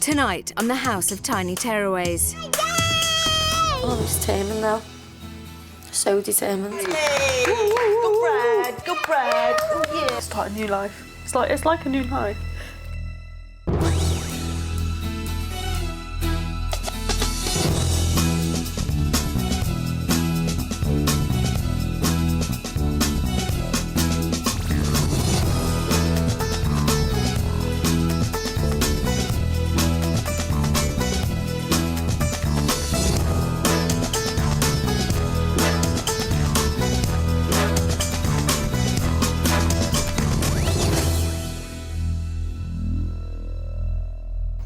Tonight on the House of Tiny Tearaways. Oh, he's determined now. So determined. Hey! Go Brad! Go Brad! Oh yeah! It's like a new life. It's like a new life.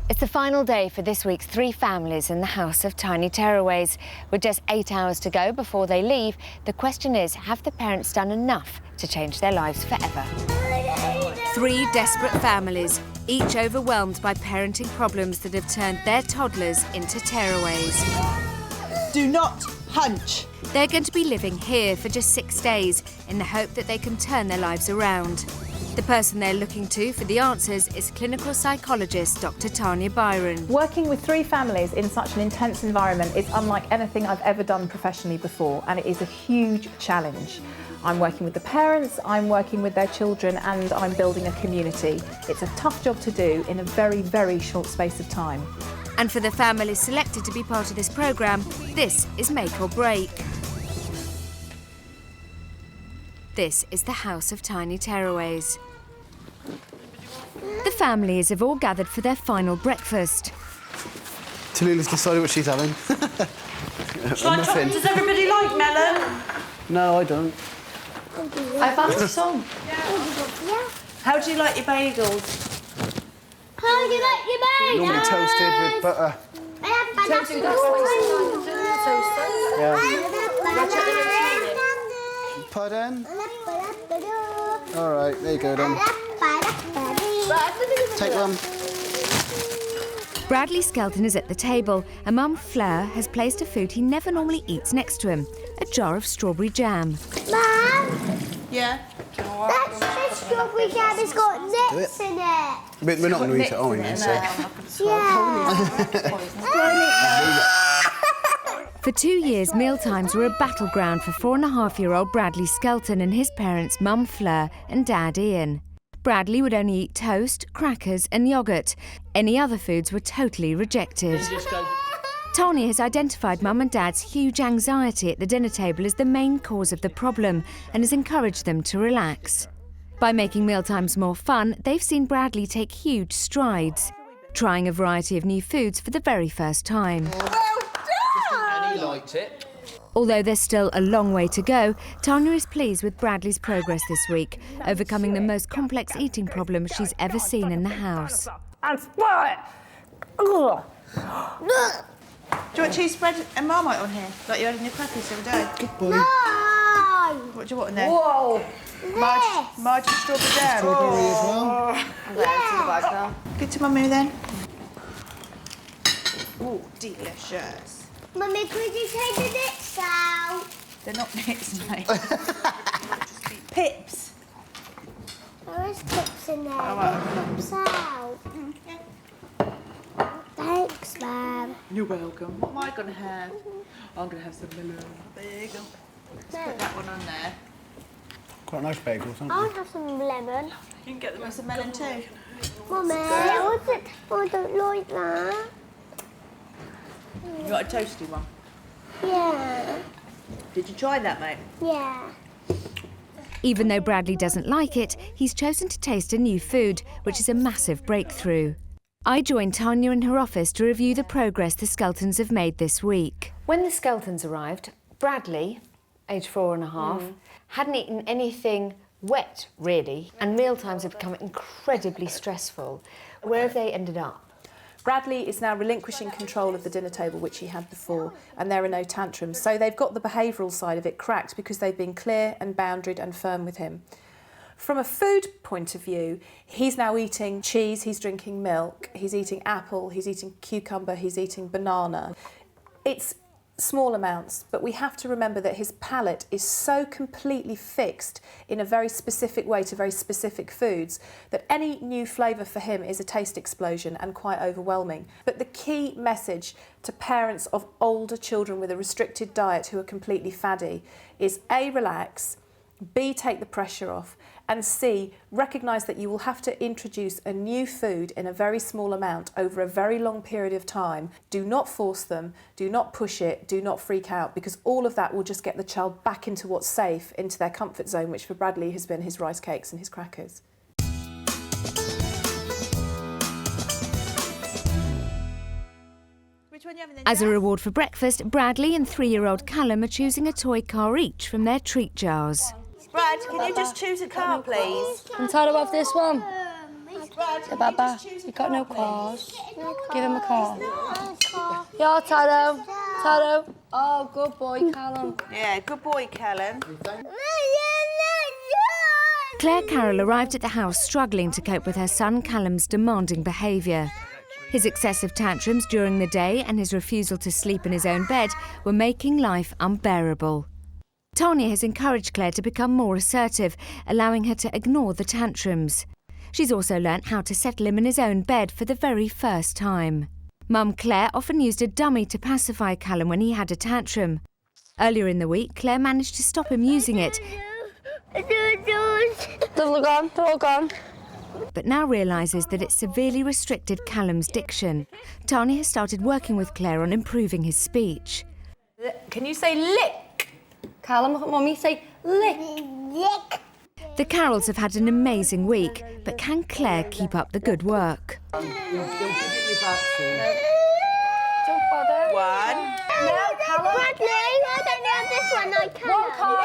It's the final day for this week's 3 families in the House of Tiny Tearaways. With just 8 hours to go before they leave, the question is, have the parents done enough to change their lives forever? 3 desperate families, each overwhelmed by parenting problems that have turned their toddlers into tearaways. Do not hunch! They're going to be living here for just 6 days in the hope that they can turn their lives around. The person they're looking to for the answers is clinical psychologist Dr. Tanya Byron. Working with 3 families in such an intense environment is unlike anything I've ever done professionally before, and it is a huge challenge. I'm working with the parents, I'm working with their children, and I'm building a community. It's a tough job to do in a very, very short space of time. And for the families selected to be part of this programme, this is make or break. This is the House of Tiny Tearaways. The families have all gathered for their final breakfast. Tallulah's decided what she's having. Does everybody like melon? No, I don't. I fancy some. How do you like your bagels? How do you like your bagels? Normally toasted with butter. I have Pardon? All right, there you go then. Take one. Bradley Skelton is at the table and Mum Fleur has placed a food he never normally eats next to him, a jar of strawberry jam. Mum, Yeah? that's the strawberry jam. It's got nits in it. But we're not going to eat it, are we, Nancy? Yeah. For 2 years, mealtimes were a battleground for 4.5-year-old Bradley Skelton and his parents, Mum Fleur and Dad Ian. Bradley would only eat toast, crackers and yoghurt. Any other foods were totally rejected. Tanya has identified Mum and Dad's huge anxiety at the dinner table as the main cause of the problem and has encouraged them to relax. By making mealtimes more fun, they've seen Bradley take huge strides, trying a variety of new foods for the very first time. And he liked it. Although there's still a long way to go, Tanya is pleased with Bradley's progress this week, overcoming the most complex eating problem she's ever seen in the house. Do you want cheese spread and Marmite on here, like you had in your crackers the other day? Good boy. No. What do you want in there? Whoa! Marge and strawberry jam. Strawberry as well. I'm going to the bag now. Good to Mummy then. Oh, delicious. Mummy, could you take the nits out? They're not nits, mate. Pips. There is chips in there. right. Chips out. Thanks, Mum. You're welcome. What am I going to have? I'm going to have some melon. There you go. Let's put that one on there. Quite nice bagels, aren't I'll have some lemon. You can get them with some melon too. Mummy, I don't like that. You got a toasty one? Yeah. Did you try that, mate? Yeah. Even though Bradley doesn't like it, he's chosen to taste a new food, which is a massive breakthrough. I joined Tanya in her office to review the progress the Skeltons have made this week. When the Skeltons arrived, Bradley, age 4.5, hadn't eaten anything wet, really, and mealtimes have become incredibly stressful. Where have they ended up? Bradley is now relinquishing control of the dinner table, which he had before, and there are no tantrums. So they've got the behavioural side of it cracked because they've been clear and boundaried and firm with him. From a food point of view, he's now eating cheese, he's drinking milk, he's eating apple, he's eating cucumber, he's eating banana. It's small amounts, but we have to remember that his palate is so completely fixed in a very specific way to very specific foods that any new flavour for him is a taste explosion and quite overwhelming. But the key message to parents of older children with a restricted diet who are completely faddy is A, relax, B, take the pressure off, and C, recognise that you will have to introduce a new food in a very small amount over a very long period of time. Do not force them, do not push it, do not freak out, because all of that will just get the child back into what's safe, into their comfort zone, which for Bradley has been his rice cakes and his crackers. As a reward for breakfast, Bradley and 3-year-old Callum are choosing a toy car each from their treat jars. Brad, can you just choose a car, please? Can Tado have this one? Brad, Yeah, Baba, you got no cars. Give him a car. Yeah, Tado. Tado. Oh, good boy, Callum. Yeah, good boy, Callum. Claire Carroll arrived at the house struggling to cope with her son Callum's demanding behaviour. His excessive tantrums during the day and his refusal to sleep in his own bed were making life unbearable. Tanya has encouraged Claire to become more assertive, allowing her to ignore the tantrums. She's also learnt how to settle him in his own bed for the very first time. Mum Claire often used a dummy to pacify Callum when he had a tantrum. Earlier in the week, Claire managed to stop him using it, They're all gone. but now realises that it severely restricted Callum's diction. Tanya has started working with Claire on improving his speech. Can you say lick? Callum, look at Mummy, say lick. The Carrolls have had an amazing week, but can Claire keep up the good work? Don't bother. One. No, Callum. Bradley, I don't have this one, I can't. One car.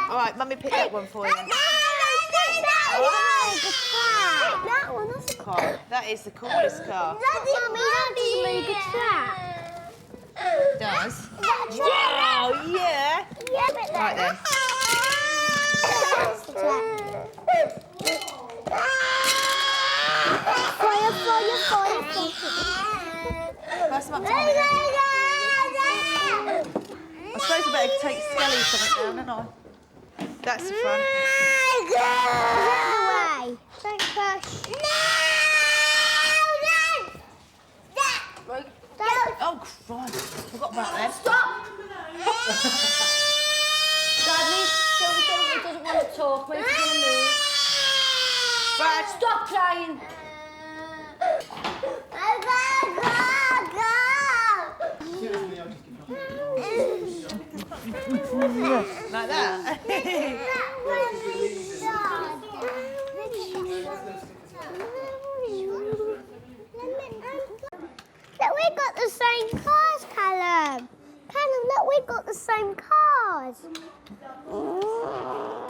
All right, Mummy, pick that one for you. That one, that's a Car. That is the coolest car. Mummy, that doesn't make a trap. Does? Wow, yeah. Yeah, but Right then. that's the trap. Fire, fire, fire, fire. Press them up to Mummy then. I suppose I better take Skelly something down, don't I? That's the front. Get away. Don't push. Oh, Christ. Forgot about that. Stop! Bradley, he doesn't want to talk. Wait for him to move. Brad, Stop crying. like that. Look, we got the same cars, Callum. Callum, look, we got the same cars.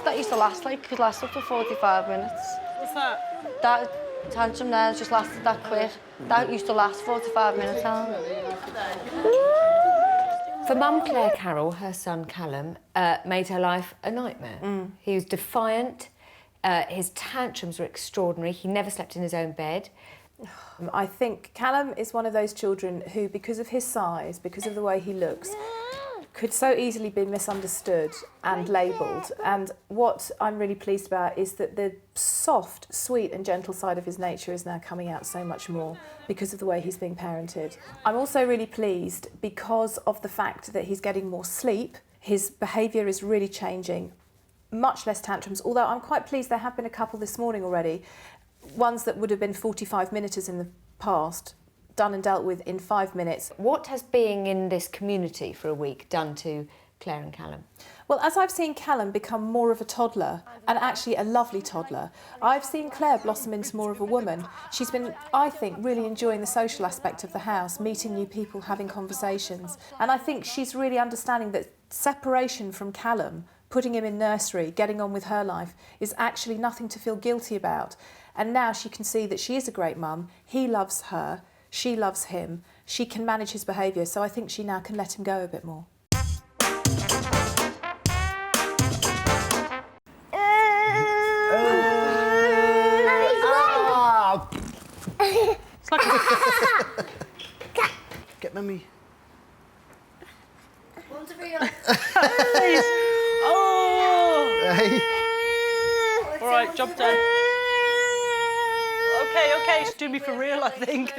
That used to last could last up to 45 minutes. What's that? That tantrum there just lasted that quick. That used to last 45 minutes, Alan. For Mum Claire Carroll, her son Callum made her life a nightmare. He was defiant, his tantrums were extraordinary, he never slept in his own bed. I think Callum is one of those children who, because of his size, because of the way he looks, could so easily be misunderstood and labelled. And what I'm really pleased about is that the soft, sweet and gentle side of his nature is now coming out so much more because of the way he's being parented. I'm also really pleased because of the fact that he's getting more sleep. His behaviour is really changing, much less tantrums, although I'm quite pleased there have been a couple this morning already, ones that would have been 45 minutes in the past, done and dealt with in 5 minutes. What has being in this community for a week done to Claire and Callum? Well, as I've seen Callum become more of a toddler, and actually a lovely toddler, I've seen Claire blossom into more of a woman. She's been, I think, really enjoying the social aspect of the house, meeting new people, having conversations. And I think she's really understanding that separation from Callum, putting him in nursery, getting on with her life, is actually nothing to feel guilty about. And now she can see that she is a great mum, he loves her, she loves him, she can manage his behaviour, so I think she now can let him go a bit more. It's like a... Get mummy. Oh! Hey. All right, job done. Okay, she's doing me for real, I think.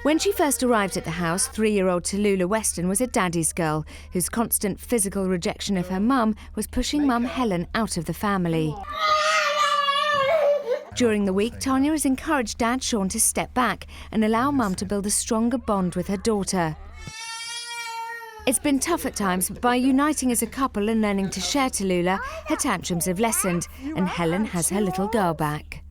When she first arrived at the house, 3-year-old Tallulah Weston was a daddy's girl whose constant physical rejection of her mum was pushing mum Helen out of the family. During the week, Tanya has encouraged Dad Sean to step back and allow mum to build a stronger bond with her daughter. It's been tough at times, but by uniting as a couple and learning to share Tallulah, her tantrums have lessened and Helen has her little girl back.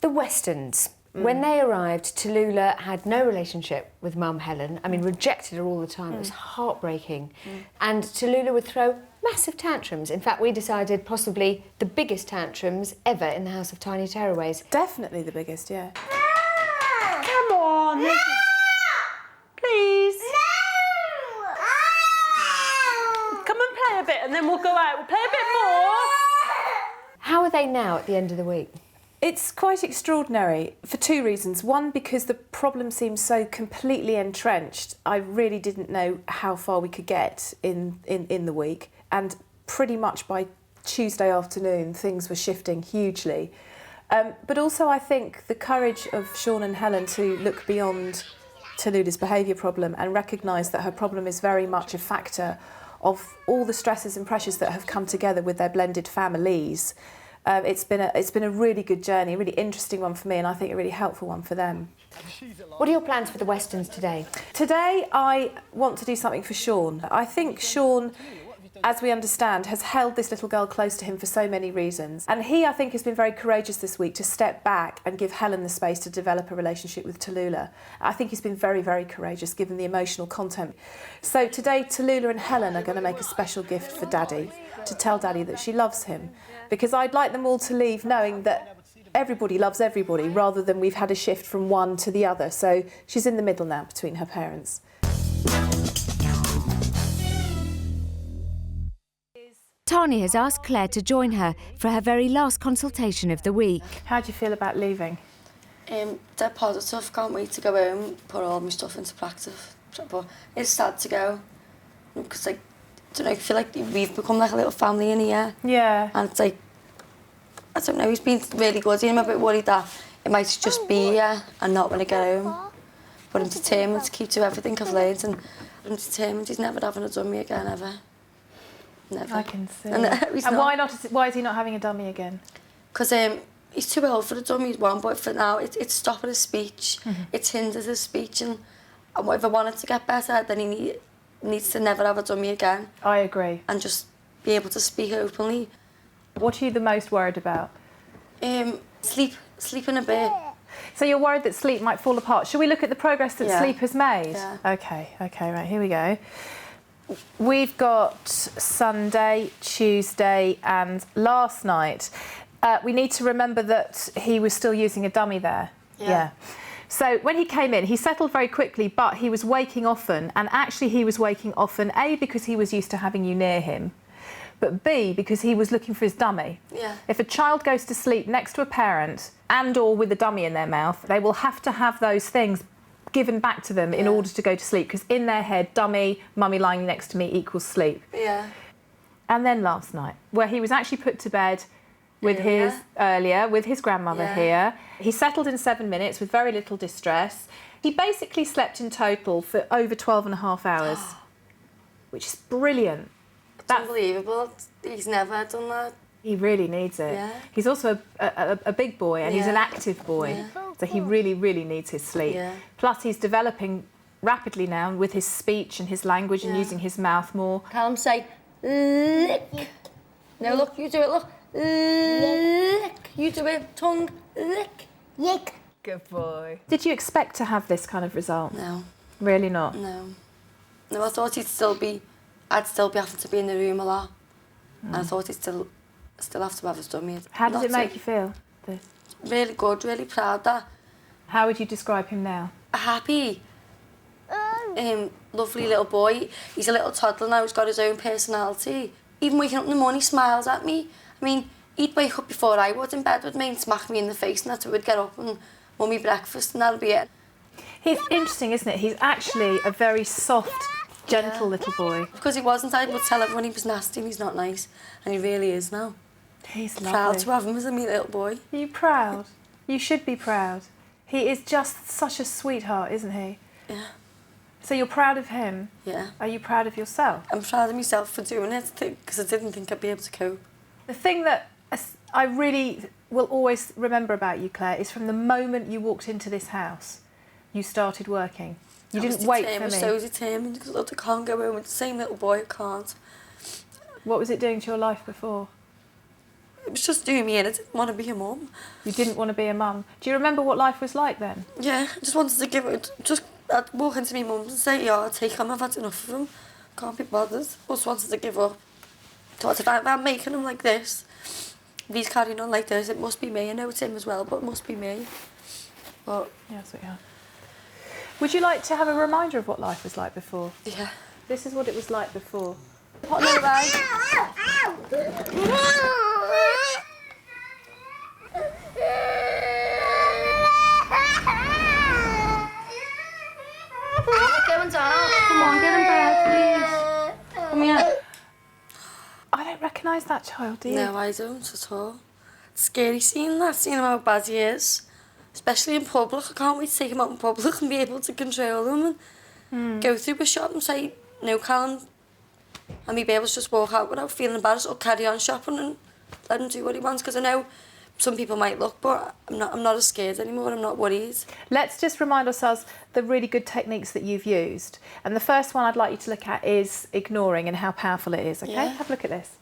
The Westons. When they arrived, Tallulah had no relationship with mum Helen. I mean, rejected her all the time. It was heartbreaking. And Tallulah would throw massive tantrums. In fact, we decided possibly the biggest tantrums ever in the House of Tiny Tearaways. Definitely the biggest, yeah. Come on. No. Please. No! Come and play a bit and then we'll go out. We'll play a bit more. How are they now at the end of the week? It's quite extraordinary for two reasons. One, because the problem seems so completely entrenched. I really didn't know how far we could get in the week. And pretty much by Tuesday afternoon, things were shifting hugely. But also I think the courage of Sean and Helen to look beyond Tallulah's behaviour problem and recognise that her problem is very much a factor of all the stresses and pressures that have come together with their blended families. It's been a really good journey, a really interesting one for me, and I think a really helpful one for them. What are your plans for the Westons today? Today I want to do something for Sean. I think Sean, as we understand, has held this little girl close to him for so many reasons. And he, I think, has been very courageous this week to step back and give Helen the space to develop a relationship with Tallulah. I think he's been very, very courageous given the emotional content. So today, Tallulah and Helen are going to make a special gift for Daddy, to tell Daddy that she loves him. Because I'd like them all to leave knowing that everybody loves everybody, rather than we've had a shift from one to the other. So she's in the middle now between her parents. Tanya has asked Claire to join her for her very last consultation of the week. How do you feel about leaving? They're positive, can't wait to go home, put all my stuff into practice. But it's sad to go, because like, I don't know, I feel like we've become like a little family in here. Yeah. And it's like, I don't know, he's been really good. I'm a bit worried that it might just be here and not when I get home. But I'm determined to keep to everything I've learned, and I'm determined he's never having a dummy again, ever. Never. I can see. And why is he not having a dummy again? Because he's too old for the dummy, he's one, but for now it's stopping his speech, it's hindered his speech, and if I want it to get better, then he needs to never have a dummy again. I agree. And just be able to speak openly. What are you the most worried about? Sleeping a bit. So you're worried that sleep might fall apart. Shall we look at the progress that sleep has made? Yeah. Okay, right, here we go. We've got Sunday, Tuesday and last night. We need to remember that he was still using a dummy there. Yeah. So when he came in, he settled very quickly, but he was waking often. And actually he was waking often, A, because he was used to having you near him, but B, because he was looking for his dummy. Yeah. If a child goes to sleep next to a parent and or with a dummy in their mouth, they will have to have those things given back to them in order to go to sleep, because in their head, dummy, mummy lying next to me equals sleep. Yeah. And then last night, where he was actually put to bed with his grandmother here. He settled in 7 minutes with very little distress. He basically slept in total for over 12 and a half hours, which is brilliant. That's unbelievable. He's never done that. He really needs it. Yeah. He's also a big boy, and he's an active boy, so he really, really needs his sleep. Yeah. Plus, he's developing rapidly now with his speech and his language and using his mouth more. Tell him, say, lick. No, look, you do it, look. Lick. You do it, tongue, lick. Yick. Good boy. Did you expect to have this kind of result? No. Really not? No. No, I thought I'd still be having to be in the room a lot. And I thought he'd still have to have his dummy. How does it make you feel? Really good, really proud that. How would you describe him now? Happy. Lovely little boy. He's a little toddler now, he's got his own personality. Even waking up in the morning, he smiles at me. I mean, he'd wake up before I would in bed with me and smack me in the face, and that's how we'd get up and mummy breakfast and that'll be it. He's interesting, isn't it? He's actually a very soft, gentle little boy. Because he wasn't, I would tell everyone he was nasty and he's not nice. And he really is now. He's Proud lovely. to have him as a me little boy. Are you proud? You should be proud. He is just such a sweetheart, isn't he? Yeah. So you're proud of him? Yeah. Are you proud of yourself? I'm proud of myself for doing it because I didn't think I'd be able to cope. The thing that I really will always remember about you, Claire, is from the moment you walked into this house, you started working. You didn't wait for me. I was so determined because I can't go home with the same little boy. I can't. What was it doing to your life before? It was just doing me in. I didn't want to be a mum. You didn't want to be a mum. Do you remember what life was like then? Yeah, I just wanted to give it. I'd walk into my mum's and say, yeah, I'll take him. I've had enough of him. Can't be bothered. I just wanted to give up. So if I'm making him like this, if he's carrying on like this, it must be me. I know it's him as well, but it must be me. But yeah, sweetheart. Would you like to have a reminder of what life was like before? Yeah. This is what it was like before. Hot little bag. Going down. Come on, get in bed, please. Come here. I don't recognise that child, do you? No, I don't at all. It's scary seeing him how bad he is. Especially in public. I can't wait to take him out in public and be able to control him and go through a shop and say, no, Callum. And me be able to just walk out without feeling embarrassed or carry on shopping and let him do what he wants. Because I know some people might look, but I'm not as scared anymore. I'm not worried. Let's just remind ourselves the really good techniques that you've used. And the first one I'd like you to look at is ignoring and how powerful it is, okay? Yeah. Have a look at this.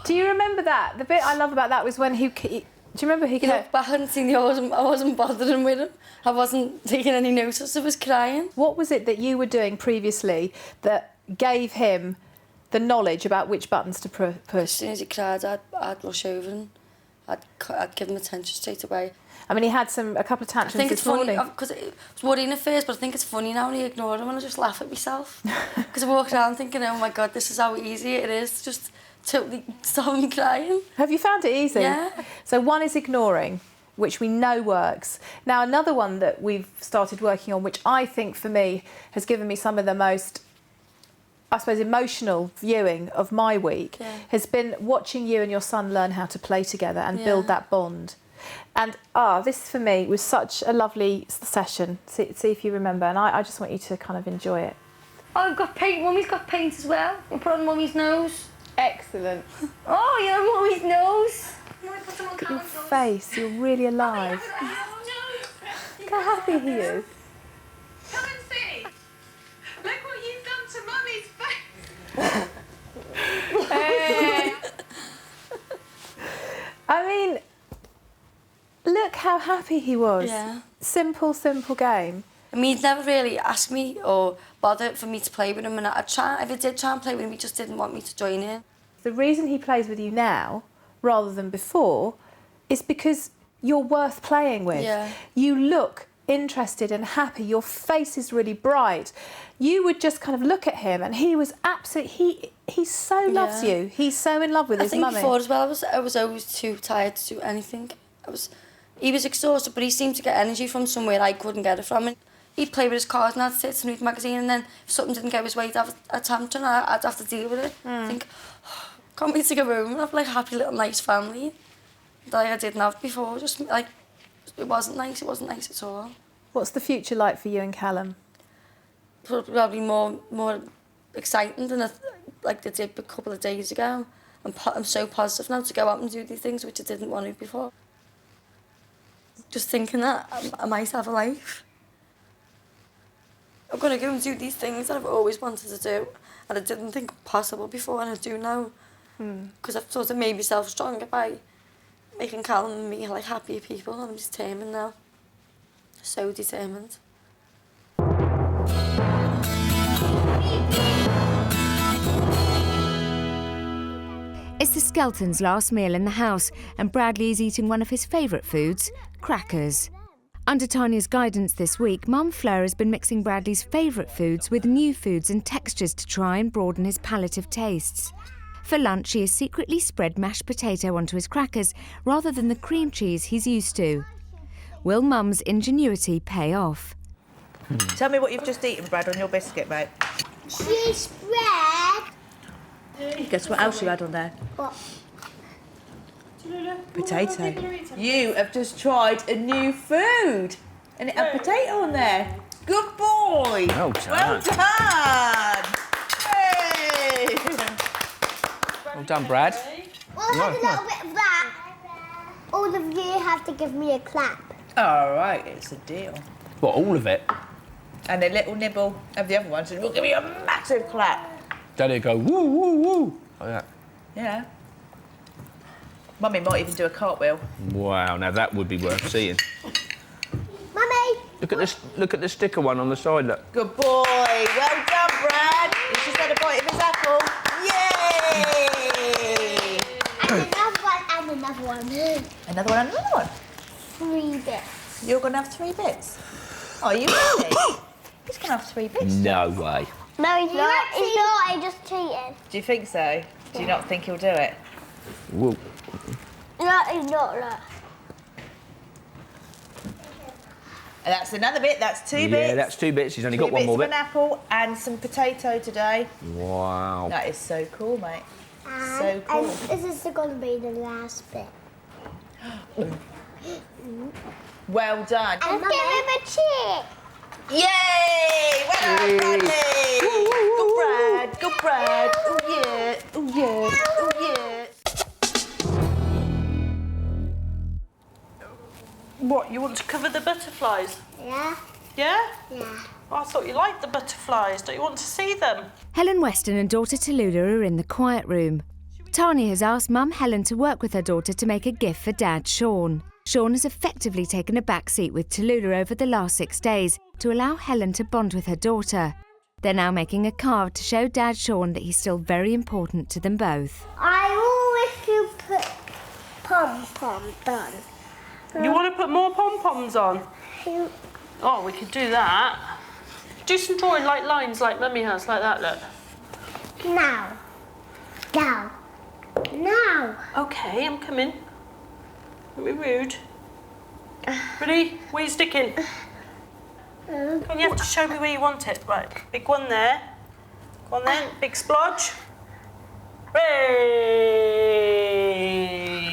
Do you remember that? The bit I love about that was when do you remember he You know, but I hadn't seen I wasn't bothering with him. I wasn't taking any notice of his crying. What was it that you were doing previously that gave him the knowledge about which buttons to As push? soon as he cried, I'd rush over and I'd give him attention straight away. I mean, he had a couple of I tantrums think it's this morning. funny, because it was worrying at first, but I think it's funny now when I ignore him and I just laugh at myself. Because I walk around thinking, oh my God, this is how easy it is to just totally stop him crying. Have you found it easy? Yeah. So one is ignoring, which we know works. Now, another one that we've started working on, which I think for me has given me some of the most, I suppose, emotional viewing of my week, has been watching you and your son learn how to play together and build that bond. And this for me was such a lovely session. See if you remember, and I just want you to kind of enjoy it. Oh, I've got paint. Mummy's got paint as well. We'll put on Mummy's nose. Excellent. Oh, yeah, Mummy's nose. Look at your face, you're really alive. Look how happy he is. Come and see. Look what you've done to Mummy's face. Hey. I mean, look how happy he was. Yeah. Simple game. I mean, he'd never really asked me or bothered for me to play with him, and if I did try and play with him, he just didn't want me to join in. The reason he plays with you now, rather than before, is because you're worth playing with. Yeah. You look interested and happy. Your face is really bright. You would just kind of look at him, and he was absolutely. He so loves you. He's so in love with his mummy. I think before as well, I was always too tired to do anything. He was exhausted, but he seemed to get energy from somewhere I couldn't get it from. And he'd play with his cards and I'd sit and read the magazine, and then if something didn't go his way, he'd have a tantrum and I'd have to deal with it. I think, can't wait to go home and have like a happy little nice family that I didn't have before. Just like, it wasn't nice at all. What's the future like for you and Callum? Probably more exciting than like they did a couple of days ago. I'm so positive now to go out and do these things which I didn't want to before. Just thinking that I might have a life. I'm going to go and do these things that I've always wanted to do and I didn't think possible before, and I do now. Because I've sort of made myself stronger by making Callum and me like happier people, and I'm determined now. So determined. It's the Skelton's last meal in the house, and Bradley is eating one of his favourite foods, crackers. Under Tanya's guidance this week, Mum Fleur has been mixing Bradley's favourite foods with new foods and textures to try and broaden his palate of tastes. For lunch, she has secretly spread mashed potato onto his crackers rather than the cream cheese he's used to. Will Mum's ingenuity pay off? Tell me what you've just eaten, Brad, on your biscuit, mate. She spread. Guess what else you had on there? What? Potato. You have just tried a new food, and it had potato on there. Good boy. Well done. Well done. Hey. Well done, Brad. We'll have a little bit of that. All of you have to give me a clap. All right, it's a deal. What, all of it? And a little nibble of the other one, so we'll give you a massive clap. Daddy go woo, woo, woo. Like that. Yeah. Mummy might even do a cartwheel. Wow, now that would be worth seeing. Mummy! Look at the sticker one on the side, look. Good boy. Well done, Brad. He's just had a bite of his apple. Yay! And another one, and another one. Another one and another one. 3 bits. You're going to have 3 bits. Oh, are you ready? He's going to have 3 bits. No way. No, he's not. He's not. I just cheated. Do you think so? Do you not think he'll do it? Whoa. No, he's not. Look. And that's another bit. That's 2 bits. Yeah, that's 2 bits. He's only got one more bit. bit. An apple and some potato today. Wow. That is so cool, mate. And, So cool. and this is going to be the last bit. Well done. And give him a cheer. Yay! Well done, Bradley! Good Brad, good Brad. Oh yeah, oh yeah, oh yeah. What, you want to cover the butterflies? Yeah? Yeah? Yeah. Oh, I thought you liked the butterflies. Don't you want to see them? Helen Weston and daughter Tallulah are in the quiet room. Tanya has asked Mum Helen to work with her daughter to make a gift for Dad Sean. Sean has effectively taken a back seat with Tallulah over the last 6 days to allow Helen to bond with her daughter. They're now making a card to show Dad Sean that he's still very important to them both. I always do put pom-poms on. You want to put more pom-poms on? Oh, we could do that. Do some drawing like lines like Mummy has, like that, look. Now. Now. Now. Okay, I'm coming. Don't be rude. Ready? Where are you sticking? And you have to show me where you want it. Right, big one there. Go on then, big splodge. Hooray!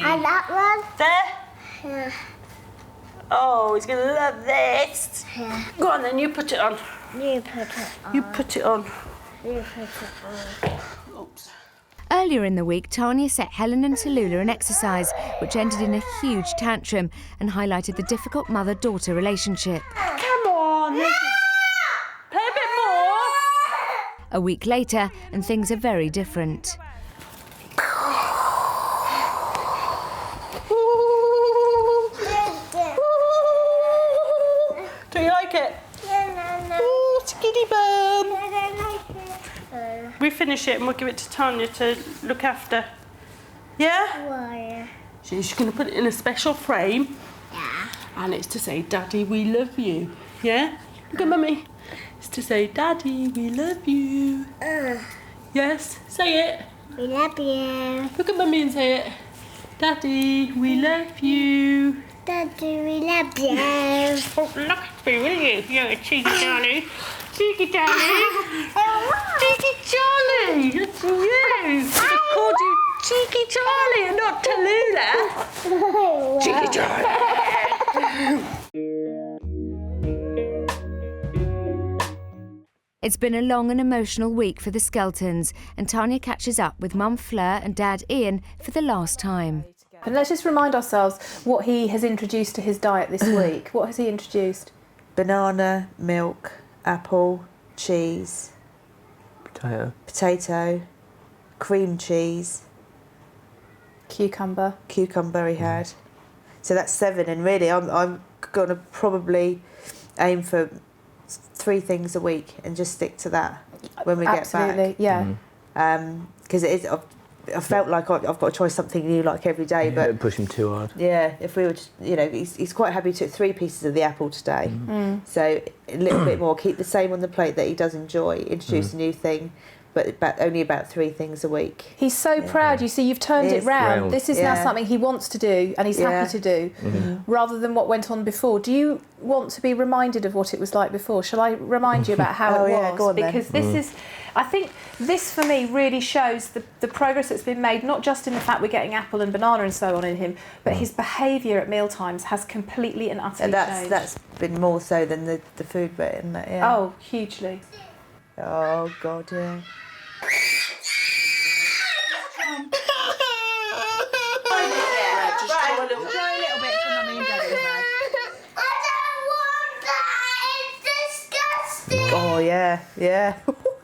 And that one? There. Yeah. Oh, he's going to love this. Yeah. Go on then, you put it on. You put it on. You put it on. You put it on. Oops. Earlier in the week, Tanya set Helen and Tallulah an exercise which ended in a huge tantrum and highlighted the difficult mother-daughter relationship. Come on. Play a bit more. A week later, and things are very different. Do you like it? Oh, skiddy bum. We finish it and we'll give it to Tanya to look after. Yeah? Why? She's going to put it in a special frame. Yeah. And it's to say, Daddy, we love you. Yeah? Look at Mummy. It's to say, Daddy, we love you. Yes? Say it. We love you. Look at Mummy and say it. Daddy, we love you. Daddy, we love you. Oh, look at me, will you? You're a cheeky Charlie. Cheeky Charlie. Cheeky Charlie. That's you. I called you Cheeky Charlie and not Tallulah. Cheeky Charlie. It's been a long and emotional week for the Skeltons, and Tanya catches up with Mum Fleur and Dad Ian for the last time. And let's just remind ourselves what he has introduced to his diet this week. What has he introduced? Banana, milk, apple, cheese, potato, cream cheese, Cucumber. cucumber he had. So that's 7, and really I'm going to probably aim for 3 things a week and just stick to that when we get back. Absolutely, yeah. Because it is I felt like I've got to try something new like every day, but Don't push him too hard. yeah, if we were, he's quite happy to eat 3 pieces of the apple today. So a little bit more, keep the same on the plate that he does enjoy, introduce a new thing, but only about 3 things a week. He's so proud. You see, you've turned it round. This is now something he wants to do and he's happy to do, rather than what went on before. Do you want to be reminded of what it was like before? Shall I remind you about how it was? Yeah, go on because this is, I think this for me really shows the progress that's been made, not just in the fact we're getting apple and banana and so on in him, but his behaviour at mealtimes has completely and utterly changed. That's been more so than the food bit, isn't it? Yeah. Oh, hugely. Oh, God, yeah. Try a little bit for Mummy and Daddy, Brad. I don't want that. It's disgusting. Oh, yeah.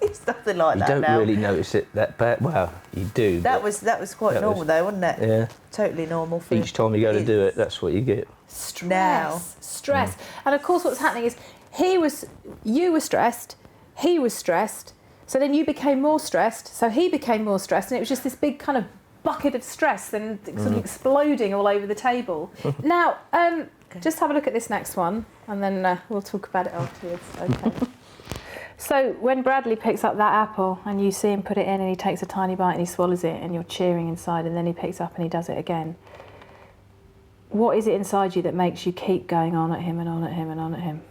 It's nothing like that You don't now. really notice it that bad. Well, you do. That was quite normal though, wasn't it? Yeah. Totally normal for Each time you go to do it, that's what you get. Stress. And of course what's happening is you were stressed, he was stressed, so then you became more stressed, so he became more stressed, and it was just this big kind of bucket of stress and sort of exploding all over the table. Now, just have a look at this next one, and then we'll talk about it afterwards. Okay. So when Bradley picks up that apple and you see him put it in and he takes a tiny bite and he swallows it and you're cheering inside, and then he picks up and he does it again, what is it inside you that makes you keep going on at him and on at him and on at him?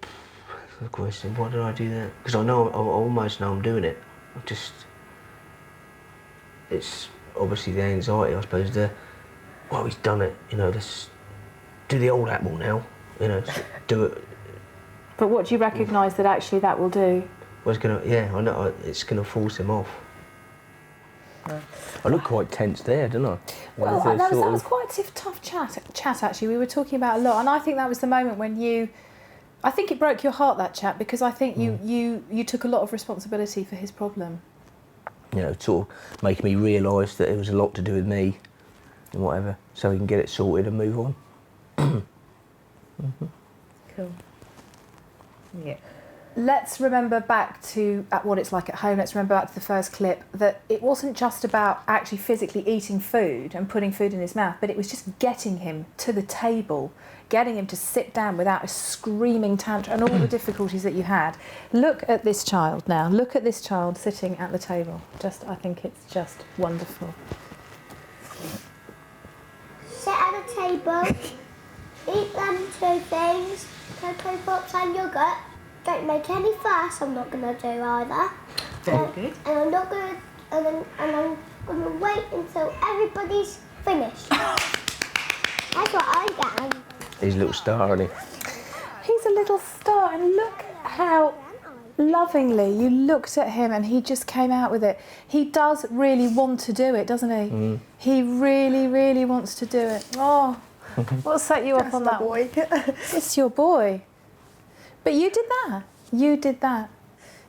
That's the question. Why did I do that? Because I almost know I'm doing it. It's obviously the anxiety, I suppose. Well, he's done it. Let's do the old apple now. Do it. But what do you recognise that actually that will do? Well, I know it's gonna force him off. I look quite tense there, don't I? Well, that was quite a tough chat actually. We were talking about a lot, and I think that was the moment when I think it broke your heart, that chat, because I think you took a lot of responsibility for his problem. Sort of making me realise that it was a lot to do with me and whatever, so we can get it sorted and move on. Cool. Yeah. Let's remember back to what it's like at home. Let's remember back to the first clip, that it wasn't just about actually physically eating food and putting food in his mouth, but it was just getting him to the table, getting him to sit down without a screaming tantrum and all the difficulties that you had. Look at this child now. Look at this child sitting at the table. I think it's just wonderful. Sit at the table, eat them 2 things, Cocoa Pops and yogurt. Don't make any fuss. I'm not gonna do either. Very good. And I'm not gonna, and I'm gonna wait until everybody's finished. That's what I get. He's a little star, isn't he? He's a little star, and look how lovingly you looked at him and he just came out with it. He does really want to do it, doesn't he? He really, really wants to do it. Oh, what set you up on that? Boy. It's your boy. But you did that. You did that.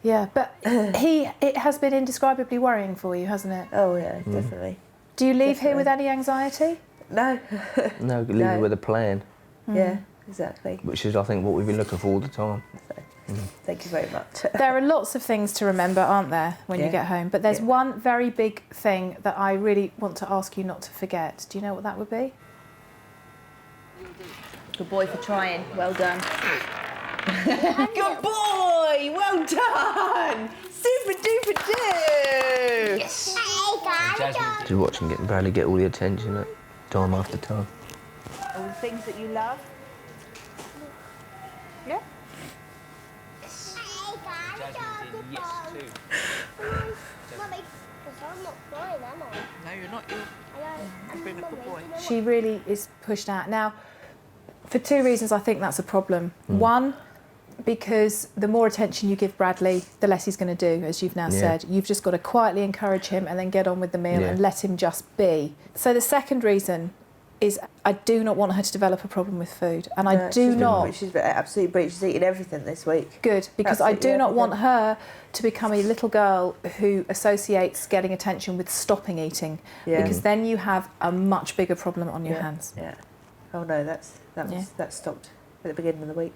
Yeah, but it has been indescribably worrying for you, hasn't it? Oh yeah, definitely. Do you leave here with any anxiety? No. No, leave it with a plan. Yeah, exactly. Which is, I think, what we've been looking for all the time. Thank you very much. There are lots of things to remember, aren't there, when you get home? But there's one very big thing that I really want to ask you not to forget. Do you know what that would be? Good boy for trying. Well done. Good boy! Well done! Super duper do! Yes. Hey, guys. Just watching Bradley get all the attention time after time. All the things that you love. Yeah. Hey, guys. Mummy, because I'm not crying, am I? No, you're not. You've been a good boy. She really is pushed out. Now, for 2 reasons, I think that's a problem. One, because the more attention you give Bradley, the less he's going to do, as you've now said. You've just got to quietly encourage him and then get on with the meal and let him just be. So the second reason is I do not want her to develop a problem with food. And I do not... She's absolutely brilliant. She's eating everything this week. Good, because absolutely I do not want her to become a little girl who associates getting attention with stopping eating, because then you have a much bigger problem on your hands. Yeah. Oh no, that stopped at the beginning of the week.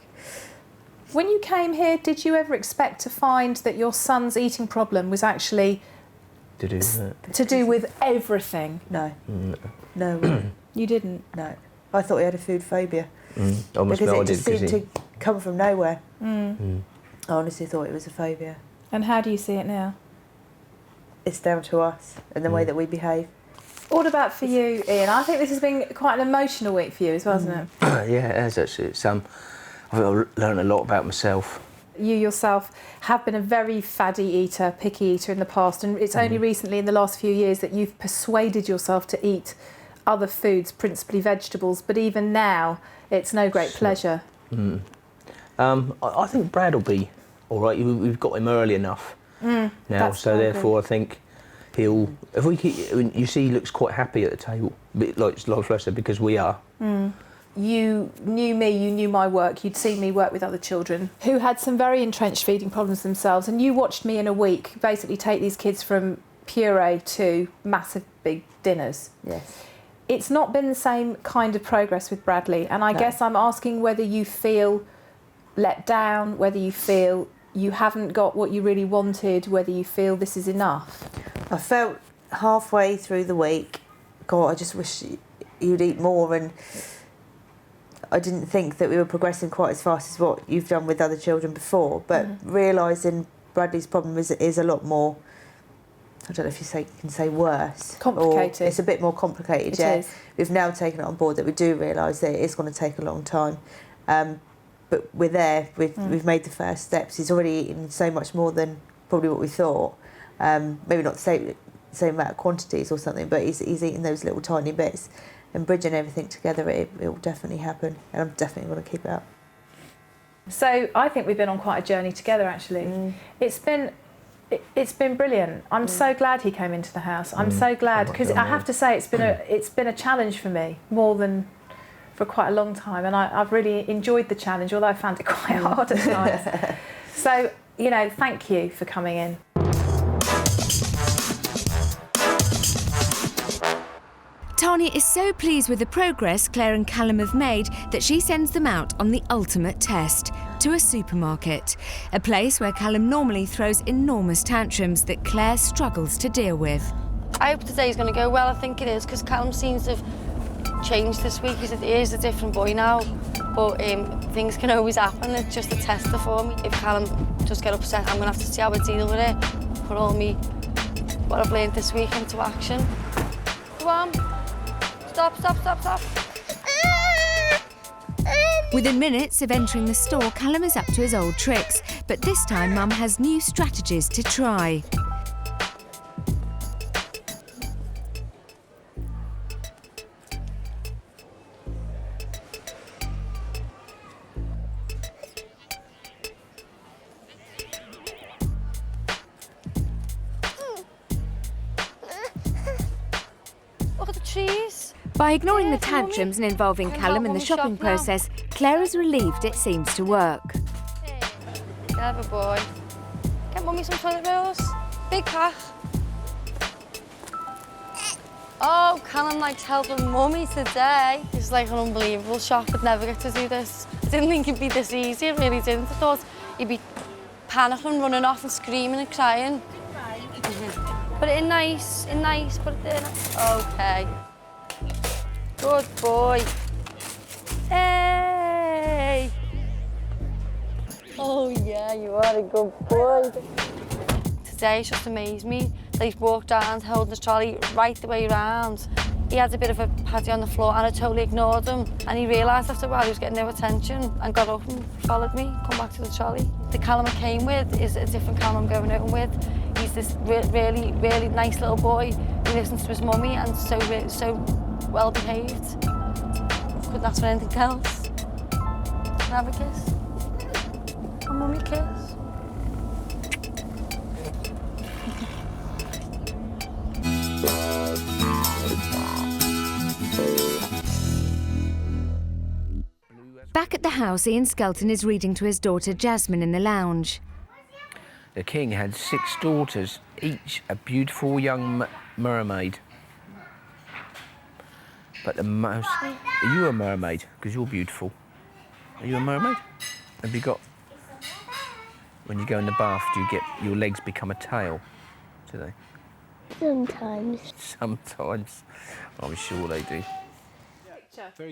When you came here, did you ever expect to find that your son's eating problem was actually to do with that. To do with everything? No. No. No. You didn't? No. I thought he had a food phobia. Almost Because no, I it just did, seemed to come from nowhere. Mm. I honestly thought it was a phobia. And how do you see it now? It's down to us and the way that we behave. What about for you, Ian? I think this has been quite an emotional week for you as well, hasn't it? Yeah, it has actually. It's, I think I've learned a lot about myself. You yourself have been a very faddy eater, picky eater in the past, and it's only recently in the last few years that you've persuaded yourself to eat other foods, principally vegetables, but even now it's no great pleasure. I think Brad will be all right. We've got him early enough now, so therefore I think he'll. If we keep, you see, he looks quite happy at the table, like Fletcher, because we are. You knew me, you knew my work, you'd seen me work with other children who had some very entrenched feeding problems themselves, and you watched me in a week basically take these kids from puree to massive big dinners. Yes. It's not been the same kind of progress with Bradley, and I guess I'm asking whether you feel let down, whether you feel you haven't got what you really wanted, whether you feel this is enough. I felt halfway through the week, God, I just wish you'd eat more, and I didn't think that we were progressing quite as fast as what you've done with other children before, but realising Bradley's problem is a lot more, I don't know if you can say worse. Complicated. Or it's a bit more complicated, It yeah. is. We've now taken it on board that we do realise that it is going to take a long time. But we're there, we've made the first steps. He's already eaten so much more than probably what we thought. Maybe not the same amount of quantities or something, but he's eating those little tiny bits. And bridging everything together, it will definitely happen. And I'm definitely going to keep it up. So I think we've been on quite a journey together, actually. It's been brilliant. I'm so glad he came into the house. I'm so glad, because I have to say it's been a challenge for me, more than for quite a long time, and I've really enjoyed the challenge, although I found it quite hard at times. So, you know, thank you for coming in. Tanya is so pleased with the progress Claire and Callum have made that she sends them out on the ultimate test, to a supermarket, a place where Callum normally throws enormous tantrums that Claire struggles to deal with. I hope today's going to go well. I think it is, because Callum seems to have changed this week. He is a different boy now, but things can always happen. It's just a tester for me. If Callum does get upset, I'm going to have to see how I deal with it, put all what I've learned this week into action. Come on. Stop. Within minutes of entering the store, Callum is up to his old tricks, but this time Mum has new strategies to try. Look at the trees. By ignoring the tantrums and involving Callum in the shopping process, Claire is relieved it seems to work. Clever boy. Get Mummy some toilet rolls. Big pack. Oh, Callum likes helping Mummy today. It's like an unbelievable shock. I'd never get to do this. I didn't think it'd be this easy, I really didn't. I thought he'd be panicking, running off and screaming and crying. Put it in nice, put it in. Okay. Good boy. Hey! Oh yeah, you are a good boy. Today it's just amazed me that he's walked around holding his trolley right the way around. He had a bit of a paddy on the floor and I totally ignored him. And he realised after a while he was getting no attention and got up and followed me, come back to the trolley. The Callum I came with is a different Callum I'm going out with. He's this really, really nice little boy who listens to his mummy and so well behaved. Couldn't ask for anything else. Can I have a kiss? A mummy kiss? Back at the house, Ian Skelton is reading to his daughter Jasmine in the lounge. The king had 6 daughters, each a beautiful young mermaid. But the most... Are you a mermaid? Because you're beautiful. Are you a mermaid? Have you got... When you go in the bath, do you get... Your legs become a tail, do they? Sometimes. Sometimes. I'm sure they do.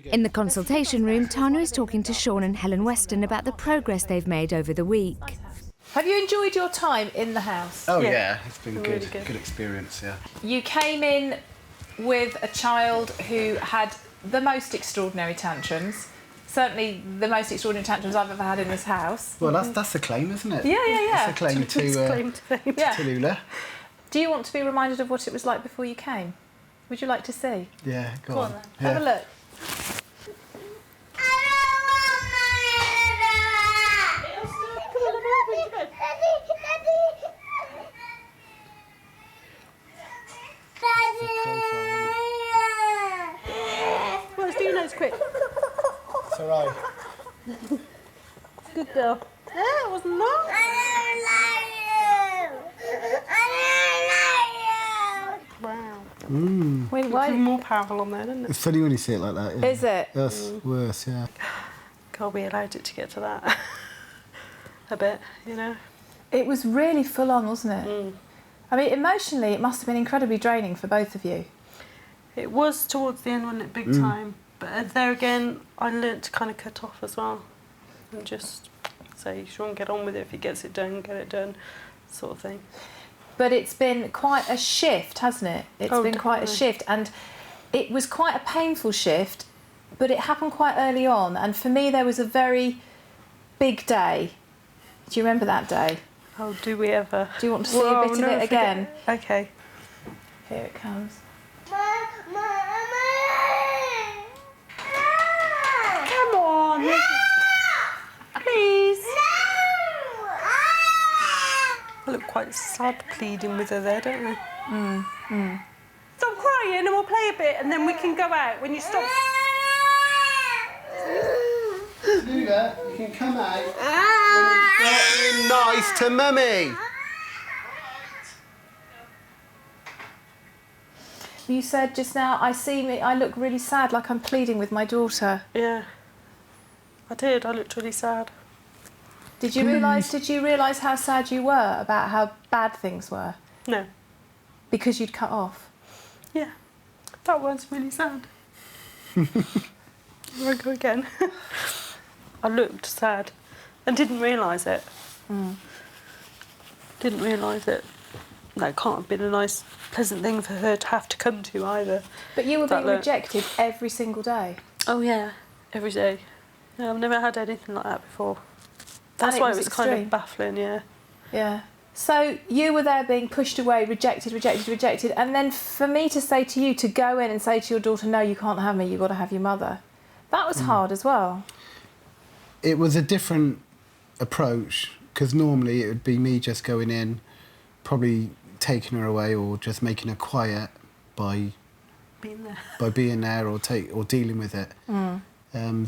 In the consultation room, Tanya is talking to Sean and Helen Weston about the progress they've made over the week. Have you enjoyed your time in the house? Oh yeah, it's been Really good. good. Good experience, yeah. You came in with a child who had the most extraordinary tantrums. Certainly the most extraordinary tantrums I've ever had in this house. Well, that's the claim, isn't it? Yeah. That's the claim to Yeah. Lula. Do you want to be reminded of what it was like before you came? Would you like to see? Yeah, go on. Then. Yeah. Have a look. Well, let's do your nose quick. It's all right. Good girl. Yeah, it wasn't long. Wow. Wait, why? It's more powerful on there, isn't it? It's funny when you see it like that. Yeah. Is it? That's worse, yeah. God, we allowed it to get to that. A bit, you know. It was really full on, wasn't it? I mean, emotionally, it must have been incredibly draining for both of you. It was towards the end, wasn't it? Big time. But there again, I learnt to kind of cut off as well. And just say, Sean, get on with it. If he gets it done, get it done, sort of thing. But it's been quite a shift, hasn't it? It's been quite a definitely. shift. And it was quite a painful shift, but it happened quite early on. And for me, there was a very big day. Do you remember that day? Oh, do we ever? Do you want to see a bit of it again? Okay. Here it comes. Come on. Please. I look quite sad pleading with her there, don't I? Stop crying and we'll play a bit and then we can go out when you stop. Lula, you can come out when you've got being nice to Mummy. You said just now, I look really sad, like I'm pleading with my daughter. Yeah. I did. I looked really sad. Did you realise how sad you were about how bad things were? No. Because you'd cut off? Yeah. That was really sad. Here I go again. I looked sad and didn't realise it. Didn't realise it. That can't have been a nice, pleasant thing for her to have to come to either. But you were That being look. rejected every single day. Oh yeah, every day. Yeah, I've never had anything like that before. That's And it why was it was kind extreme. of baffling, yeah. Yeah. So you were there being pushed away, rejected, and then for me to say to you to go in and say to your daughter, no, you can't have me, you've got to have your mother. That was hard as well. It was a different approach because normally it would be me just going in, probably taking her away or just making her quiet by being there or dealing with it.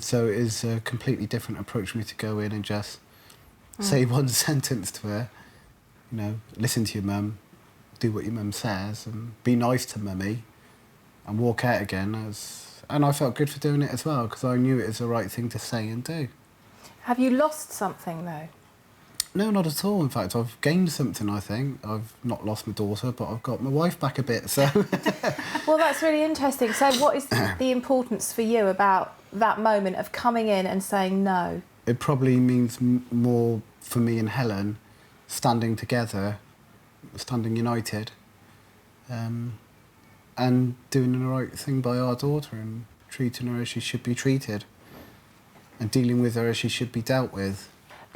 So it is a completely different approach for me to go in and just say one sentence to her, you know, listen to your mum, do what your mum says and be nice to mummy and walk out again. And I felt good for doing it as well because I knew it was the right thing to say and do. Have you lost something though? No, not at all. In fact, I've gained something, I think. I've not lost my daughter, but I've got my wife back a bit, so... Well, that's really interesting. So what is the importance for you about that moment of coming in and saying no? It probably means more for me and Helen standing together, standing united, and doing the right thing by our daughter and treating her as she should be treated and dealing with her as she should be dealt with.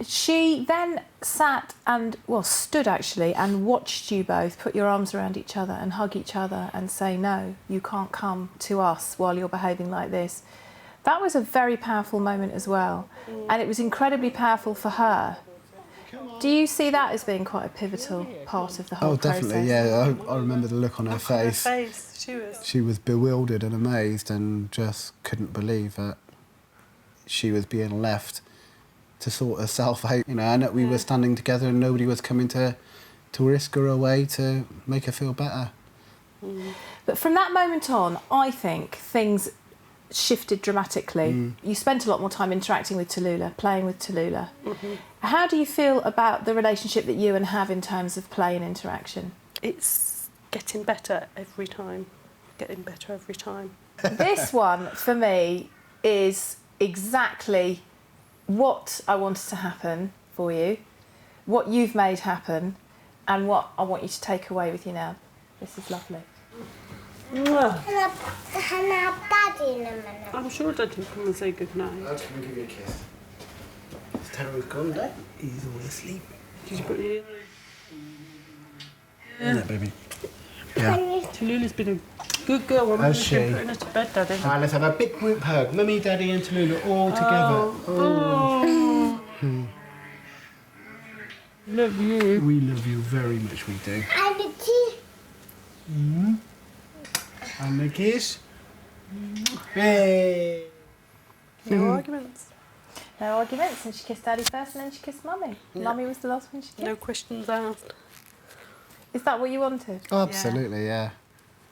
She then sat and, well, stood actually, and watched you both put your arms around each other and hug each other and say, no, you can't come to us while you're behaving like this. That was a very powerful moment as well. And it was incredibly powerful for her. Do you see that as being quite a pivotal part of the whole process? Oh, definitely, yeah. I remember the look on her face. She was bewildered and amazed and just couldn't believe that she was being left to sort herself out, you know, and that we were standing together and nobody was coming to whisk her away to make her feel better. But from that moment on, I think things shifted dramatically. You spent a lot more time interacting with Tallulah, playing with Tallulah. How do you feel about the relationship that you and have in terms of play and interaction? It's getting better every time. Getting better every time. This one, for me, is exactly what I wanted to happen for you, what you've made happen, and what I want you to take away with you now. This is lovely. Can I have Daddy in a minute? I'm sure Daddy will come and say goodnight. I'll come and give you a kiss. Taro's gone, Dad. He's all asleep. Did you put it in? Isn't it, baby? Yeah. Tallulah's been a good girl. We're Has she? putting her to bed, Daddy. Alright, let's have a big group hug. Mummy, Daddy and Tallulah all together. Love you. We love you very much, we do. And the tea. And the kiss. Hey. No arguments. No arguments, and she kissed Daddy first and then she kissed Mummy. Yeah. Mummy was the last one she kissed. No questions asked. Is that what you wanted? Oh, absolutely, yeah.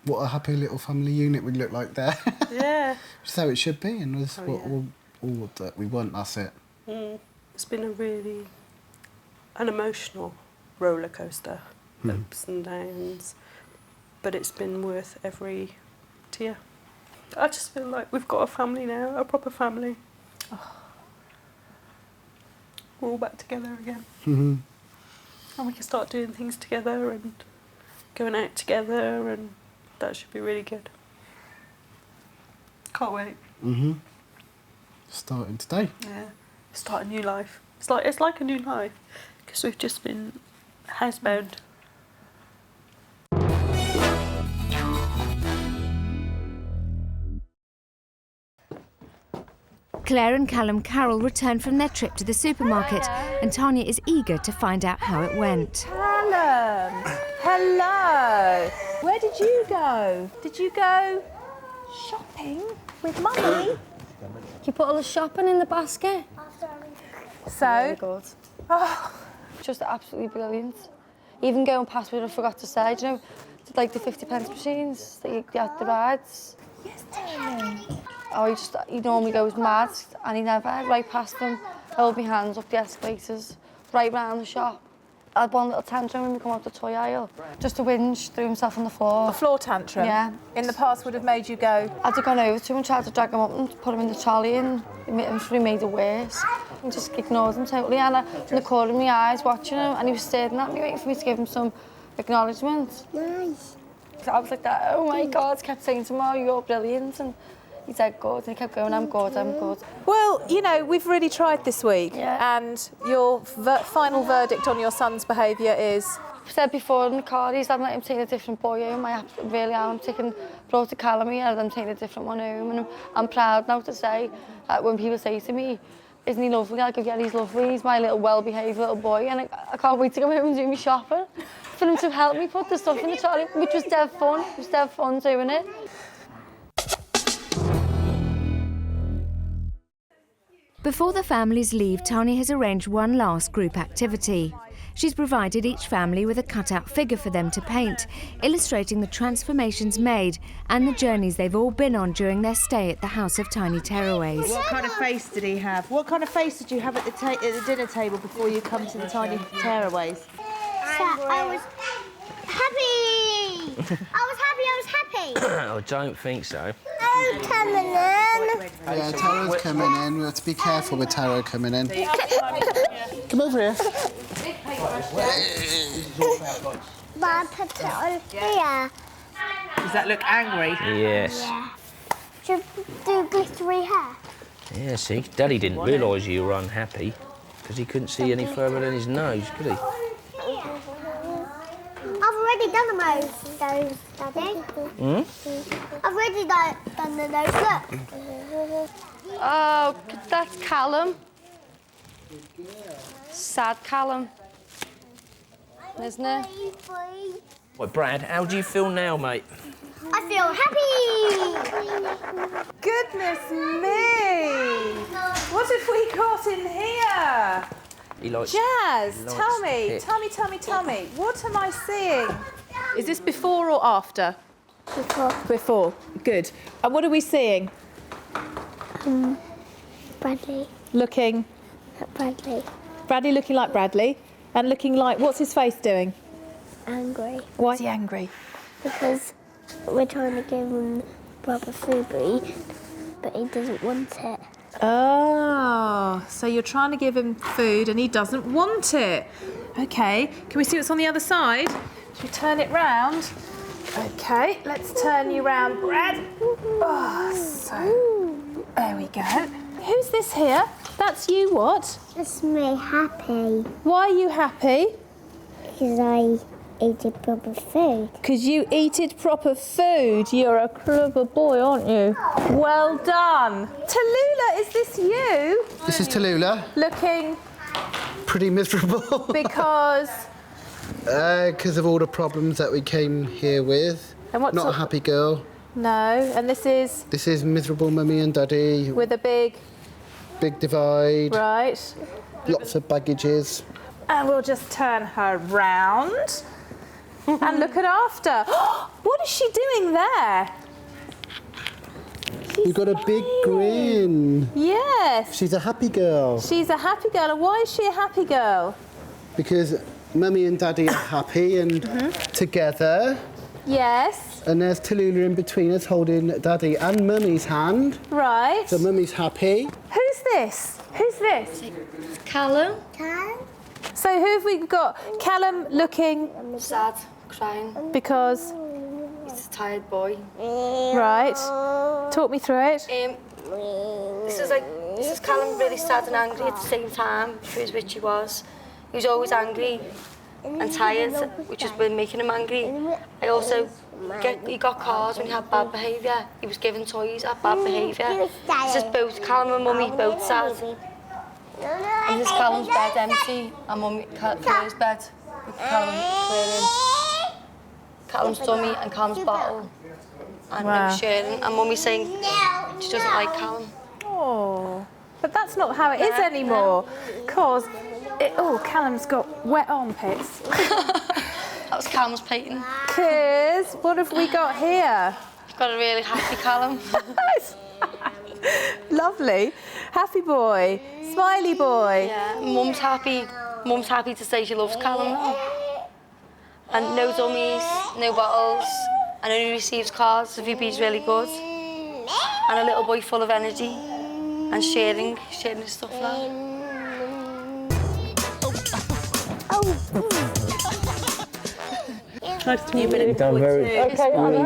What a happy little family unit we look like there. Yeah. So it should be, and that's Oh, all that we want, that's it. It's been an emotional roller coaster, ups and downs, but it's been worth every tear. I just feel like we've got a family now, a proper family. We're all back together again. And we can start doing things together and going out together, and that should be really good. Can't wait. Starting today. Yeah, start a new life. It's like a new life because we've just been housebound. Claire and Callum Carroll return from their trip to the supermarket, and Tanya is eager to find out how it went. Callum! Hello! Where did you go? Did you go shopping with Mummy? You put all the shopping in the basket. So? Really good. Just absolutely brilliant. Even going past where I forgot to say, do you know, like the 50p machines that you had the rides. Yes, darling. Oh, he normally goes mad, and he never, right past them, held my hands up the escalators, right round the shop. I had one little tantrum when we come out the toy aisle, just a whinge, threw himself on the floor. A floor tantrum? Yeah. In the past would have made you go? I'd have gone over to him and tried to drag him up and put him in the trolley, and I'm sure he made it worse. I just ignored him totally, and I in the corner of my eyes watching him, and he was staring at me, waiting for me to give him some acknowledgement. Nice. So I was like that, oh my God, kept saying to him, oh, you're brilliant, and he said good, and he kept going, I'm good, I'm good. Well, you know, we've really tried this week, Yeah. and your final verdict on your son's behaviour is? I said before in the car, he's had let him take a different boy home. I really am brought to Callum here, and I'm taking a different one home, and I'm proud now to say that when people say to me, isn't he lovely? I go, yeah, he's lovely. He's my little well-behaved little boy, and I can't wait to go home and do my shopping. For him to help me put the stuff in the trolley, which was dead fun. It was dead fun doing it. Before the families leave, Tanya has arranged one last group activity. She's provided each family with a cut-out figure for them to paint, illustrating the transformations made and the journeys they've all been on during their stay at the House of Tiny Tearaways. What kind of face did he have? What kind of face did you have at the dinner table before you come to the Tiny Tearaways? So I was happy. I was happy. I don't think so. Oh, coming in. Yeah, Taro's coming in. We have to be careful with Taro coming in. Come over here. Mum, put it on here. Does that look angry? Yes. Should do glittery hair. Yeah, see, Daddy didn't realise you were unhappy because he couldn't see any further than his nose, could he? I've already done those, Daddy. I've already done the nose. Look. Oh, that's Callum. Sad Callum. Isn't it? Right, Brad, how do you feel now, mate? I feel happy. Goodness me! What have we got in here? He likes... Jazz, he likes tell it. me, what am I seeing? Is this before or after? Before. Before, good. And what are we seeing? Bradley. Looking? At Bradley. Bradley looking like Bradley, and looking like, what's his face doing? Angry. Why is he angry? because we're trying to give him proper food, but he doesn't want it. Oh, so you're trying to give him food and he doesn't want it. Okay, can we see what's on the other side? Should we turn it round? Okay, let's turn you round, Brad. Oh, so there we go. Who's this here? That's you, what? That's me happy Why are you happy? because I ate proper food. Because you eated proper food. You're a clever boy, aren't you? Well done. Tallulah, is this you? This is Tallulah. Looking Pretty miserable. because... Because of all the problems that we came here with. And what's Not a happy girl. No, and this is This is miserable mummy and daddy. with a big... Big divide. Right. Lots of baggages. And we'll just turn her round and look at after. What is she doing there? You've got a big grin. Yes. She's a happy girl. She's a happy girl. And why is she a happy girl? Because mummy and daddy are happy and together. Yes. And there's Tallulah in between us holding daddy and mummy's hand. Right. So mummy's happy. Who's this? Who's this? Callum. So who have we got? Callum looking Sad, crying. because... He's a tired boy. Right. Talk me through it. This is Callum really sad and angry at the same time, which he was. He was always angry and tired, which has been making him angry. He got cards when he had bad behaviour. He was given toys at bad behaviour. This is both Callum and mummy both sad. And this is Callum's bed empty and mummy Claire's bed with Callum clearing. Callum's dummy and Callum's bottle. And they were sharing. And mummy's saying she doesn't like Callum. Oh, but that's not how it is anymore. Because, Callum's got wet armpits. That was Callum's painting. Kiz, what have we got here? We've got a really happy Callum. Lovely. Happy boy. Smiley boy. Yeah, Mum's happy. Mum's happy to say she loves Callum now. And no dummies, no bottles, and only receives cards. The VB's really good. And a little boy full of energy and sharing his stuff now. Nice to meet you. You've done really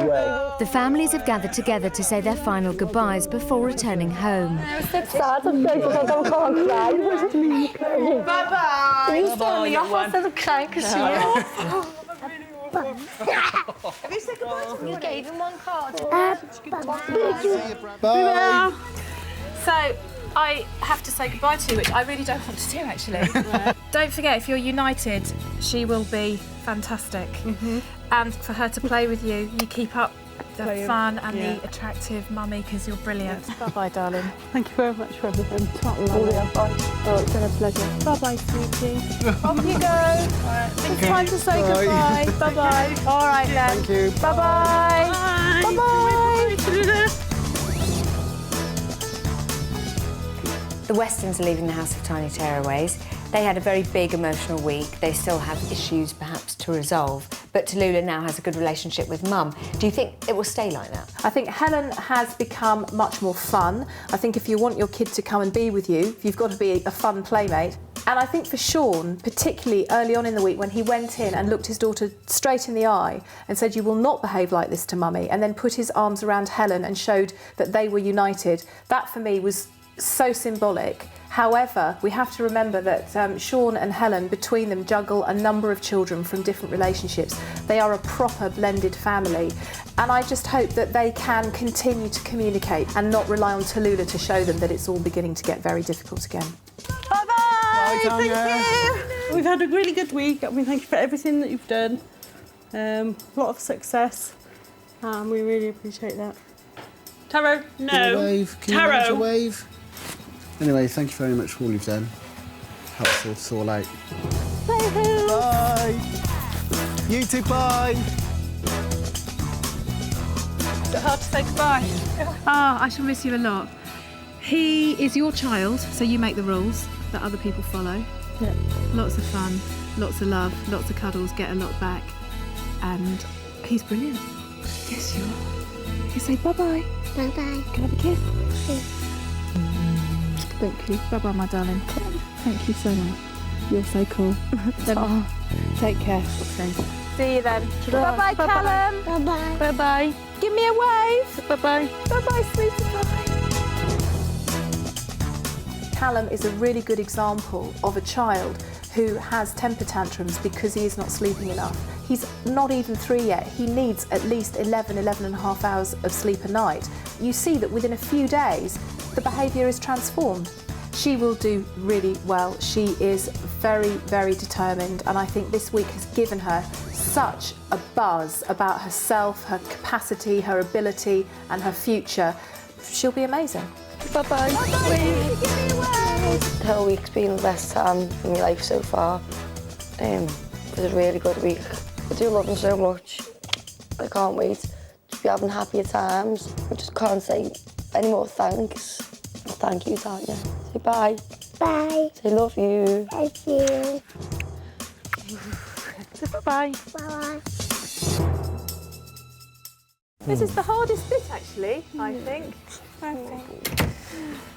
well. The families have gathered together to say their final goodbyes before returning home. Bye-bye. You started me off instead of crying because Have you said goodbye to me? you gave him one card. Bye. So, I have to say goodbye to you, which I really don't want to do, actually. Don't forget, if you're united, she will be fantastic. And for her to play with you, you keep up the fun and the attractive mummy, because you're brilliant. Bye-bye, darling. Thank you very much for everything. Oh, it's been a pleasure. Bye-bye, sweetie. Off you go. It's time to say goodbye. Bye-bye. All right, then. Thank you. Bye-bye. Bye-bye. The Westons are leaving the House of Tiny Tearaways. They had a very big emotional week. They still have issues perhaps to resolve, but Tallulah now has a good relationship with Mum. Do you think it will stay like that? I think Helen has become much more fun. I think if you want your kid to come and be with you, you've got to be a fun playmate. And I think for Sean, particularly early on in the week when he went in and looked his daughter straight in the eye and said, "You will not behave like this to Mummy," and then put his arms around Helen and showed that they were united, that for me was so symbolic. However, we have to remember that Sean and Helen, between them, juggle a number of children from different relationships. They are a proper blended family. And I just hope that they can continue to communicate and not rely on Tallulah to show them that it's all beginning to get very difficult again. Bye-bye. Bye, Tanya. Thank you. We've had a really good week. I mean, thank you for everything that you've done. A lot of success. We really appreciate that. Taro, Give a wave. Can you manage a Taro. wave? Anyway, thank you very much for all you've done. Helps us all out. Bye. You too, bye. Is it hard to say goodbye? I shall miss you a lot. He is your child, so you make the rules that other people follow. Lots of fun, lots of love, lots of cuddles, get a lot back. And He's brilliant. Yes, you are. You say bye-bye. Bye-bye. Can I have a kiss? Thank you. Bye-bye, my darling. Thank you so much. You're so cool. Take care. See you then. Bye-bye, Callum. Bye-bye. Bye-bye. Give me a wave. Bye-bye. Bye-bye, sweetie pie. Callum is a really good example of a child who has temper tantrums because he is not sleeping enough. He's not even 3 yet. He needs at least 11 and a half hours of sleep a night. You see that within a few days, the behaviour is transformed. She will do really well. She is very, very determined, and I think this week has given her such a buzz about herself, her capacity, her ability, and her future. She'll be amazing. Bye-bye. The whole week's been the best time in my life so far. It was a really good week. I do love him so much. I can't wait to be having happier times. I just can't say any more thanks. Thank you, Tanya. Say bye. Bye. Say love you. Thank you. Say bye-bye. Bye-bye. This is the hardest bit, actually, I think.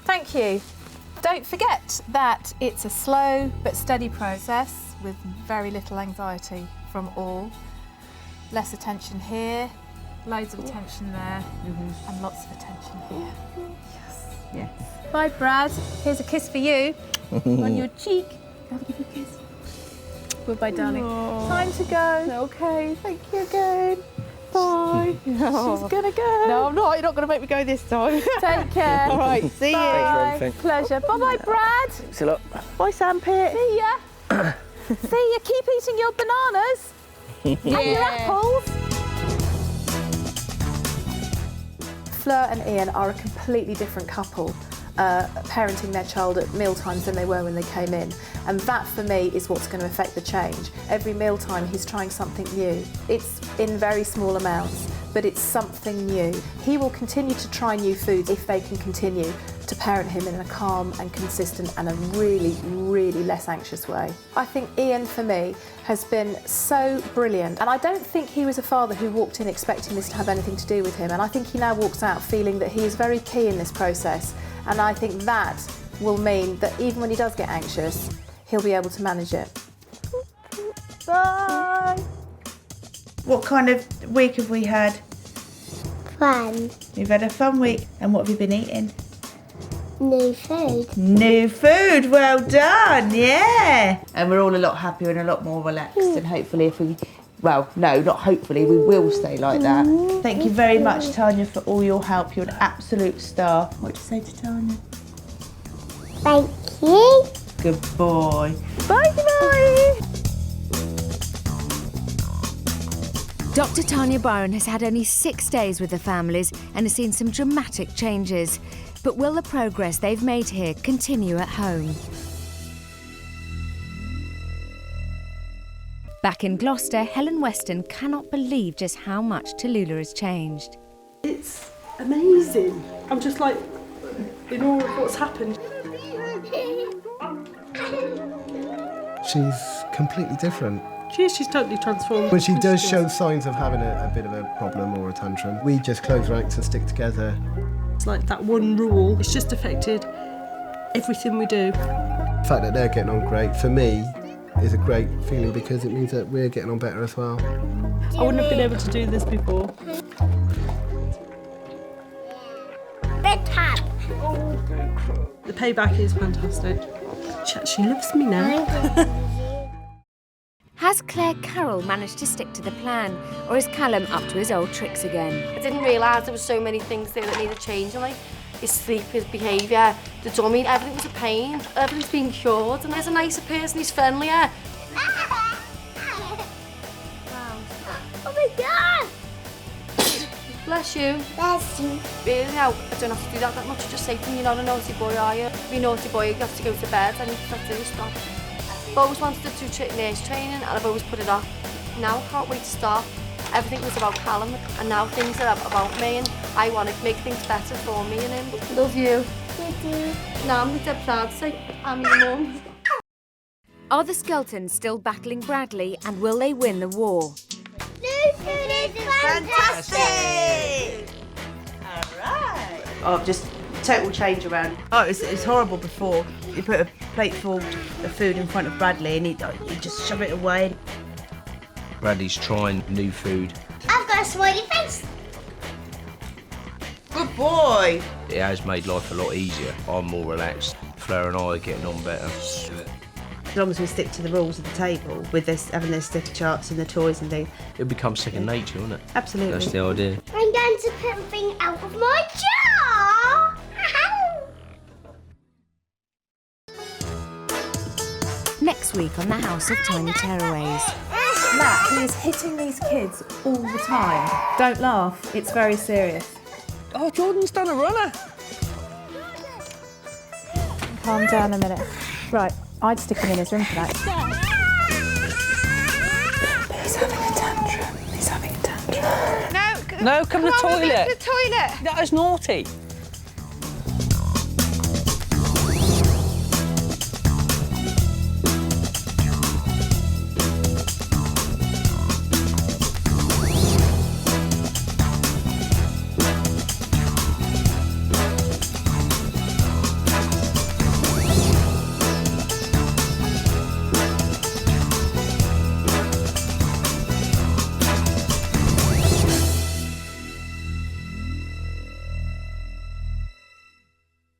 Thank you. Don't forget that it's a slow but steady process with very little anxiety from all. Less attention here, loads of attention there, and lots of attention here. Yes. Bye, Brad. Here's a kiss for you on your cheek. I'll give you a kiss. Goodbye, darling. Time to go. Okay, thank you again. Bye. She's gonna go. No, I'm not. You're not going to make me go this time. Take care. All right, see you. Bye. Pleasure. Bye-bye, Brad. Thanks a lot. Bye, Sandpit. See ya. See ya. Keep eating your bananas and your apples. Fleur and Ian are a completely different couple, parenting their child at mealtimes than they were when they came in. And that, for me, is what's going to affect the change. Every mealtime, he's trying something new. It's in very small amounts, but it's something new. He will continue to try new foods if they can continue to parent him in a calm and consistent and a really, really less anxious way. I think Ian, for me, has been so brilliant. And I don't think he was a father who walked in expecting this to have anything to do with him. And I think he now walks out feeling that he is very key in this process. And I think that will mean that even when he does get anxious, he'll be able to manage it. Bye! What kind of week have we had? Fun. We've had a fun week. And what have you been eating? New food. New food, well done, yeah. And we're all a lot happier and a lot more relaxed, and hopefully if we, well, no, not hopefully, we will stay like that. Thank you very much, Tanya, for all your help. You're an absolute star. What do you say to Tanya? Thank you. Good boy. Bye-bye! Dr. Tanya Byron has had only 6 days with the families and has seen some dramatic changes. But will the progress they've made here continue at home? Back in Gloucester, Helen Weston cannot believe just how much Tallulah has changed. It's amazing. I'm just like in awe of what's happened. She's completely different. She's totally transformed. When she does show signs of having a bit of a problem or a tantrum, we just close ranks and stick together. It's like that one rule. It's just affected everything we do. The fact that they're getting on great, for me, is a great feeling because it means that we're getting on better as well. I wouldn't have been able to do this before. Bedtime. The payback is fantastic. She actually loves me now. Has Claire Carroll managed to stick to the plan, or is Callum up to his old tricks again? I didn't realise there were so many things there that needed changing, like his sleep, his behaviour, the dummy, everything was a pain. Everything's been cured, and there's a nicer person, he's friendlier. Oh my God! Bless you. Bless you. Really now, I don't have to do that much. I just say to him, you're not a naughty boy, are you? If you're a naughty boy, you have to go to bed, and that's it, stop. I've always wanted to do nurse training, and I've always put it off. Now I can't wait to start. Everything was about Callum, and now things are about me, and I want to make things better for me and him. Love you. Love you. Now I'm dead proud to say I'm your mum. Are the Skeltons still battling Bradley, and will they win the war? New food is Fantastic! All right. Oh, just total change around. Oh, it's horrible before. You put a plate full of food in front of Bradley and he'd just shove it away. Bradley's trying new food. I've got a smiley face. Good boy. It has made life a lot easier. I'm more relaxed. Fleur and I are getting on better. As long as we stick to the rules of the table with this, having the sticker charts and the toys and things. It'll become second nature, won't it? Absolutely. That's the idea. I'm going to put the thing out of my jar. Next week on the House of Tiny Tearaways. Matt, he is hitting these kids all the time. Don't laugh, it's very serious. Oh, Jordan's done a runner. Calm down a minute. Right, I'd stick him in his room for that. He's having a tantrum. He's having a tantrum. No, No, come to the toilet. Go to the toilet. That was naughty.